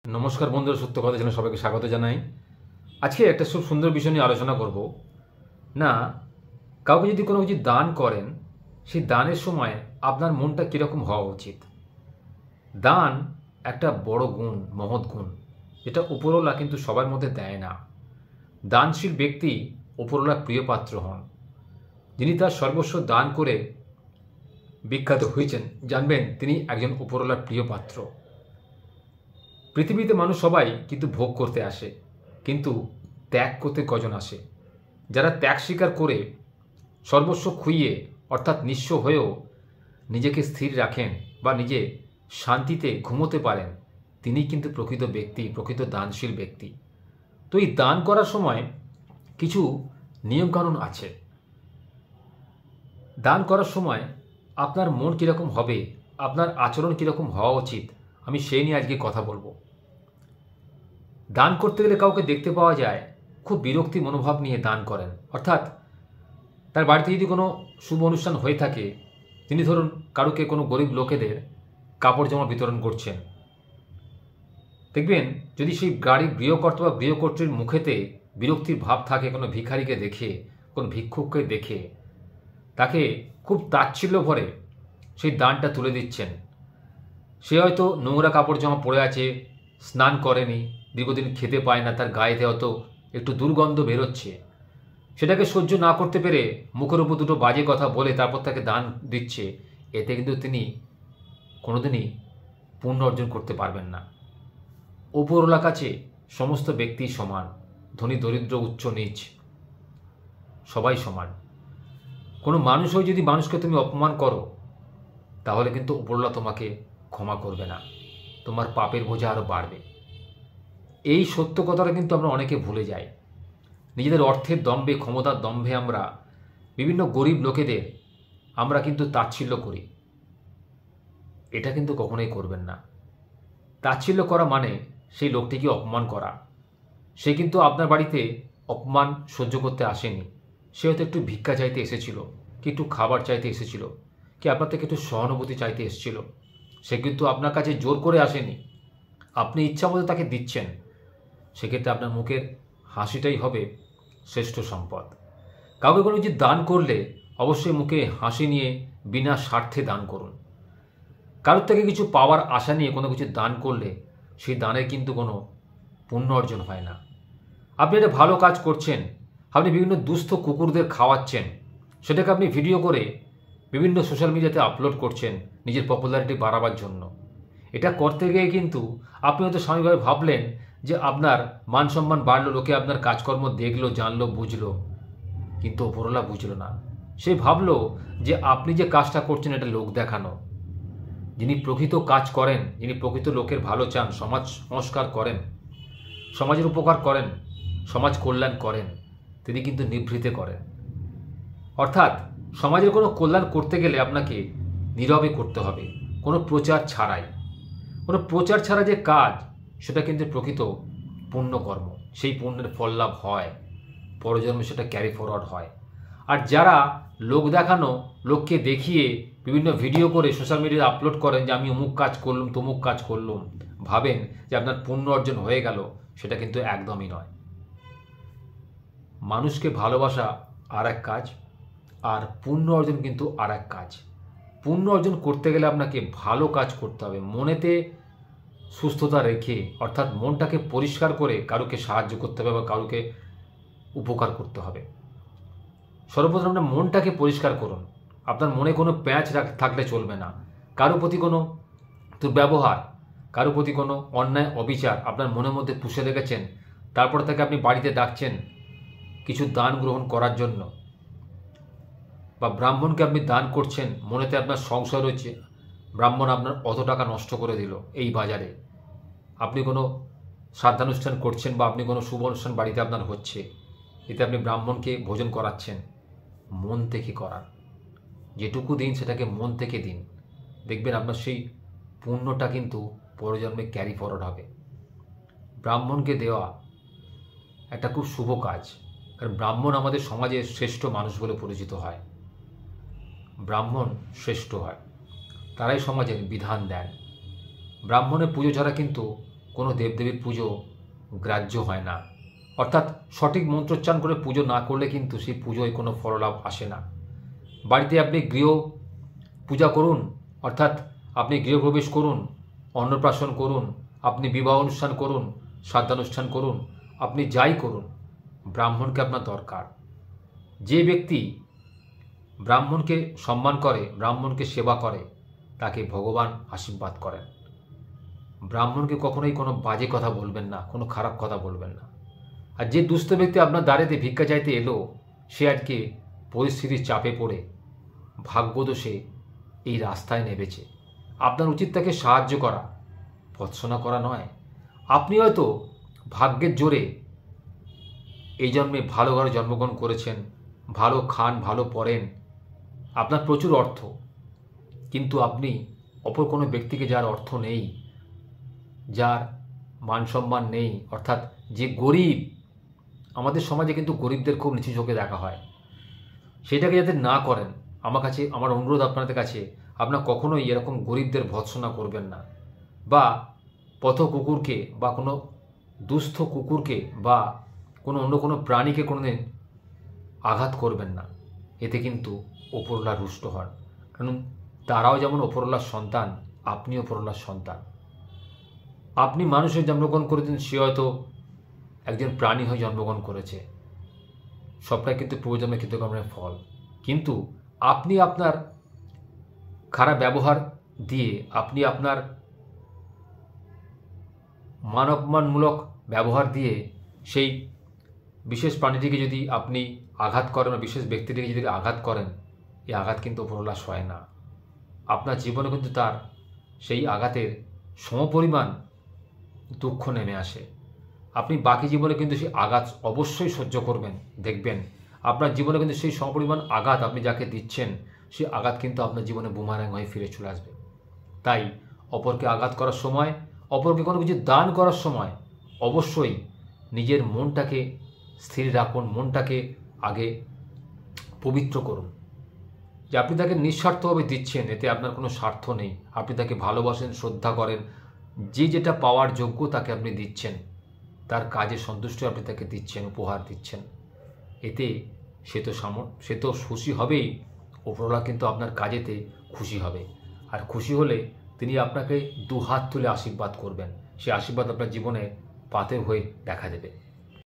নমস্কার বন্ধুরা, সত্য কথা চ্যানেলে সবাইকে স্বাগত জানাই। আজকে একটা খুব সুন্দর বিষয় নিয়ে আলোচনা করব। না, কাউকে যদি কোনো কিছু দান করেন, সেই দানের সময় আপনার মনটা কীরকম হওয়া উচিত। দান একটা বড় গুণ, মহৎ গুণ, যেটা উপরওয়ালা কিন্তু সবার মধ্যে দেয় না। দানশীল ব্যক্তি উপরওয়ালার প্রিয় পাত্র হন। যিনি তার সর্বস্ব দান করে বিখ্যাত হয়েছেন, জানবেন তিনি একজন উপরওয়ালার প্রিয় পাত্র। পৃথিবীতে মানুষ সবাই কিন্তু ভোগ করতে আসে, কিন্তু ত্যাগ করতে কজন আসে? যারা ত্যাগ স্বীকার করে সর্বস্ব খুইয়ে অর্থাৎ নিঃস্ব হয়েও নিজেকে স্থির রাখেন বা নিজে শান্তিতে ঘুমোতে পারেন, তিনি কিন্তু প্রকৃত ব্যক্তি, প্রকৃত দানশীল ব্যক্তি। তো এই দান করার সময় কিছু নিয়মকানুন আছে। দান করার সময় আপনার মন কীরকম হবে, আপনার আচরণ কীরকম হওয়া উচিত, আমি সেই নিয়ে আজকে কথা বলবো। দান করতে গেলে কাউকে দেখতে পাওয়া যায় খুব বিরক্তি মনোভাব নিয়ে দান করেন, অর্থাৎ তার বাড়িতে যদি কোনো শুভ অনুষ্ঠান হয়ে থাকে, তিনি ধরুন কারুকে কোনো গরিব লোকেদের কাপড় জামা বিতরণ করছেন, দেখবেন যদি সেই গৃহকর্তা বা গৃহকর্ত্রীর মুখেতে বিরক্তির ভাব থাকে কোনো ভিখারিকে দেখে, কোনো ভিক্ষুককে দেখে, তাকে খুব তাচ্ছিল্য ভরে সেই দানটা তুলে দিচ্ছেন। সে হয়তো নোংরা কাপড় জামা পরে আছে, স্নান করেনি, দীর্ঘদিন খেতে পায় না, তার গায়েতে হয়তো একটু দুর্গন্ধ বেরোচ্ছে, সেটাকে সহ্য না করতে পেরে মুখের উপর দুটো বাজে কথা বলে তারপর তাকে দান দিচ্ছে। এতে কিন্তু তিনি কোনোদিনই পুণ্য অর্জন করতে পারবেন না। উপরওয়ালার কাছে সমস্ত ব্যক্তি সমান, ধনী দরিদ্র উচ্চ নীচ সবাই সমান। কোনো মানুষ হয়ে যদি মানুষকে তুমি অপমান করো, তাহলে কিন্তু উপরওয়ালা তোমাকে ক্ষমা করবে না, তোমার পাপের বোঝা আরও বাড়বে। এই সত্য কথাটা কিন্তু আমরা অনেকে ভুলে যাই। নিজেদের অর্থের দম্ভে, ক্ষমতার দম্ভে আমরা বিভিন্ন গরিব লোকেদের আমরা কিন্তু তাচ্ছিল্য করি। এটা কিন্তু কখনোই করবেন না। তাচ্ছিল্য করা মানে সেই লোকটিকে অপমান করা। সে কিন্তু আপনার বাড়িতে অপমান সহ্য করতে আসেনি। সে হয়তো একটু ভিক্ষা চাইতে এসেছিল, কি একটু খাবার চাইতে এসেছিল, কি আপনার থেকে একটু সহানুভূতি চাইতে এসেছিল। সে কিন্তু আপনার কাছে জোর করে আসেনি, আপনি ইচ্ছা মতো তাকে দিচ্ছেন। সেক্ষেত্রে আপনার মুখের হাসিটাই হবে শ্রেষ্ঠ সম্পদ। কাউকে কোনো কিছু দান করলে অবশ্যই মুখে হাসি নিয়ে বিনা স্বার্থে দান করুন। কারোর থেকে কিছু পাওয়ার আশা নিয়ে কোনো কিছু দান করলে সেই দানের কিন্তু কোনো পুণ্য অর্জন হয় না। আপনি একটা ভালো কাজ করছেন, আপনি বিভিন্ন দুস্থ কুকুরদের খাওয়াচ্ছেন, সেটাকে আপনি ভিডিও করে বিভিন্ন সোশ্যাল মিডিয়াতে আপলোড করছেন নিজের পপুলারিটি বাড়াবার জন্য। এটা করতে গিয়ে কিন্তু আপনি হয়তো স্বাভাবিকভাবে ভাবলেন যে আপনার মান সম্মান বাড়লো, লোকে আপনার কাজকর্ম দেখলো, জানলো, বুঝলো, কিন্তু ওপরওয়ালা বুঝলো না। সে ভাবলো যে আপনি যে কাজটা করছেন এটা লোক দেখানো। যিনি প্রকৃত কাজ করেন, যিনি প্রকৃত লোকের ভালো চান, সমাজ সংস্কার করেন, সমাজের উপকার করেন, সমাজ কল্যাণ করেন, তিনি কিন্তু নিভৃতে করেন। অর্থাৎ সমাজের কোনো কল্যাণ করতে গেলে আপনাকে নীরবে করতে হবে, কোনো প্রচার ছাড়াই। কোনো প্রচার ছাড়া যে কাজ, সেটা কিন্তু প্রকৃত পুণ্যকর্ম। সেই পুণ্যের ফল লাভ হয়, পরজন্মে সেটা ক্যারি ফরওয়ার্ড হয়। আর যারা লোক দেখানো, লোককে দেখিয়ে বিভিন্ন ভিডিও করে সোশ্যাল মিডিয়ায় আপলোড করেন যে আমি অমুক কাজ করলাম, তমুক কাজ করলাম, ভাবেন যে আপনার পুণ্য অর্জন হয়ে গেল, সেটা কিন্তু একদমই নয়। মানুষকে ভালোবাসা আর এক কাজ, আর পুণ্য অর্জন কিন্তু আর এক কাজ। পুণ্য অর্জন করতে গেলে আপনাকে ভালো কাজ করতে হবে, মনেতে সুস্থতা রেখে, অর্থাৎ মনটাকে পরিষ্কার করে কারুকে সাহায্য করতে হবে বা কারুকে উপকার করতে হবে। সর্বপ্রথম আপনার মনটাকে পরিষ্কার করুন। আপনার মনে কোনো প্যাঁচ থাকলে চলবে না। কারো প্রতি কোনো দুর্ব্যবহার, কারো প্রতি কোনো অন্যায় অবিচার আপনার মনের মধ্যে পুষে রেখেছেন, তারপর তাকে আপনি বাড়িতে ডাকছেন কিছু দান গ্রহণ করার জন্য, বা ব্রাহ্মণকে আপনি দান করছেন, মনেতে আপনার সংশয় রয়েছে ব্রাহ্মণ আপনার অত টাকা নষ্ট করে দিল এই বাজারে। আপনি কোনো শ্রাদ্ধানুষ্ঠান করছেন বা আপনি কোনো শুভ অনুষ্ঠান বাড়িতে আপনার হচ্ছে, এতে আপনি ব্রাহ্মণকে ভোজন করাচ্ছেন, মন থেকে করান। যেটুকু দিন সেটাকে মন থেকে দিন, দেখবেন আপনার সেই পুণ্যটা কিন্তু পরজন্মে ক্যারি ফরওয়ার্ড হবে। ব্রাহ্মণকে দেওয়া একটা খুব শুভ কাজ, কারণ ব্রাহ্মণ আমাদের সমাজের শ্রেষ্ঠ মানুষ বলে পরিচিত হয়। ব্রাহ্মণ শ্রেষ্ঠ হয়, তারাই সমাজের বিধান দেন। ব্রাহ্মণের পুজো ছাড়া কিন্তু কোনো দেবদেবীর পুজো গ্রাহ্য হয় না। অর্থাৎ সঠিক মন্ত্রোচ্চারণ করে পুজো না করলে কিন্তু সেই পুজোয় কোনো ফললাভ আসে না। বাড়িতে আপনি গৃহ পূজা করুন, অর্থাৎ আপনি গৃহপ্রবেশ করুন, অন্নপ্রাশন করুন, আপনি বিবাহ অনুষ্ঠান করুন, শ্রাদ্ধানুষ্ঠান করুন, আপনি যাই করুন, ব্রাহ্মণকে আপনার দরকার। যে ব্যক্তি ব্রাহ্মণকে সম্মান করে, ব্রাহ্মণকে সেবা করে, তাকে ভগবান আশীর্বাদ করেন। ব্রাহ্মণকে কখনোই কোনো বাজে কথা বলবেন না, কোনো খারাপ কথা বলবেন না। আর যে দুস্থ ব্যক্তি আপনার দ্বারেতে ভিক্ষা চাইতে এলো, সে আজকে পরিস্থিতির চাপে পড়ে ভাগ্যদোষে এই রাস্তায় নেমেছে। আপনার উচিত তাকে সাহায্য করা, ভর্ৎসনা করা নয়। আপনি হয়তো ভাগ্যের জোরে এই জন্মে ভালো ঘরে জন্মগ্রহণ করেছেন, ভালো খান, ভালো পড়েন, আপনার প্রচুর অর্থ, কিন্তু আপনি অপর কোনো ব্যক্তিকে, যার অর্থ নেই, যার মান সম্মান নেই, অর্থাৎ যে গরিব, আমাদের সমাজে কিন্তু গরিবদের খুব নিচু চোখে দেখা হয়, সেটাকে যাতে না করেন, আমার অনুরোধ আপনাদের কাছে, আপনারা কখনোই এরকম গরিবদের ভর্ৎসনা করবেন না, বা পথ কুকুরকে বা কোনো দুস্থ কুকুরকে বা অন্য কোনো প্রাণীকে কোনোদিন আঘাত করবেন না। এতে কিন্তু ওপরওয়ালা রুষ্ট হন, কারণ তারাও যেমন ওপরওয়ালার সন্তান, আপনিও ওপরওয়ালার সন্তান। আপনি মানুষের জন্মগ্রহণ করেছেন, সে হয়তো একজন প্রাণী হয়ে জন্মগ্রহণ করেছে। সবটাই কিন্তু পূর্বজন্মের কৃতকর্মের ফল। কিন্তু আপনি আপনার খারাপ ব্যবহার দিয়ে, আপনি আপনার মান অপমানমূলক ব্যবহার দিয়ে সেই বিশেষ প্রাণীটিকে যদি আপনি আঘাত করেন, বা বিশেষ ব্যক্তিটিকে যদি আঘাত করেন, এই আঘাত কিন্তু ওপরওয়ালা সয় না। আপনার জীবনে কিন্তু তার সেই আঘাতের সমপরিমাণ দুঃখ নেমে আসে। আপনি বাকি জীবনে কিন্তু সেই আঘাত অবশ্যই সহ্য করবেন। দেখবেন আপনার জীবনে কিন্তু সেই সমপরিমাণ আঘাত আপনি যাকে দিচ্ছেন, সেই আঘাত কিন্তু আপনার জীবনে বুমারাং হয়ে ফিরে চলে আসবে। তাই অপরকে আঘাত করার সময়, অপরকে কোনো কিছু দান করার সময় অবশ্যই নিজের মনটাকে স্থির রাখুন, মনটাকে আগে পবিত্র করুন, যে আপনি তাকে নিঃস্বার্থভাবে দিচ্ছেন, এতে আপনার কোনো স্বার্থ নেই। আপনি তাকে ভালোবাসেন, শ্রদ্ধা করেন, যে যেটা পাওয়ার যোগ্য তাকে আপনি দিচ্ছেন, তার কাজে সন্তুষ্ট আপনি তাকে দিচ্ছেন, উপহার দিচ্ছেন। এতে সে তো খুশি হবেই, ওপরওয়ালা কিন্তু আপনার কাজেতে খুশি হবে। আর খুশি হলে তিনি আপনাকে দুহাত তুলে আশীর্বাদ করবেন। সেই আশীর্বাদ আপনার জীবনে পাথেয় হয়ে দেখা দেবে।